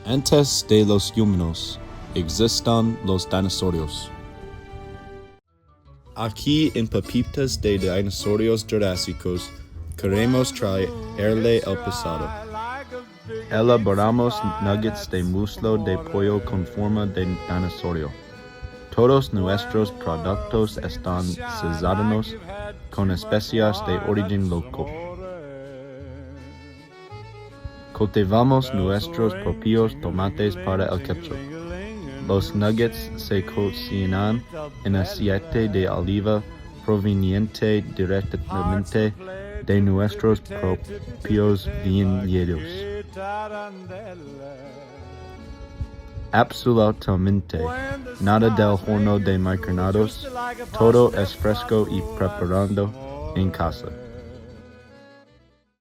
Antes de los humanos, existan los dinosaurios. Aquí en Papitas de Dinosaurios Jurásicos, queremos traerle el pasado. Elaboramos nuggets de muslo de pollo con forma de dinosaurio. Todos nuestros productos están sellados con especias de origen local. Cultivamos nuestros propios tomates para el ketchup. Los nuggets se cocinan en aceite de oliva proveniente directamente de nuestros propios viñedos. Absolutamente nada del horno de microondas, todo es fresco y preparado en casa.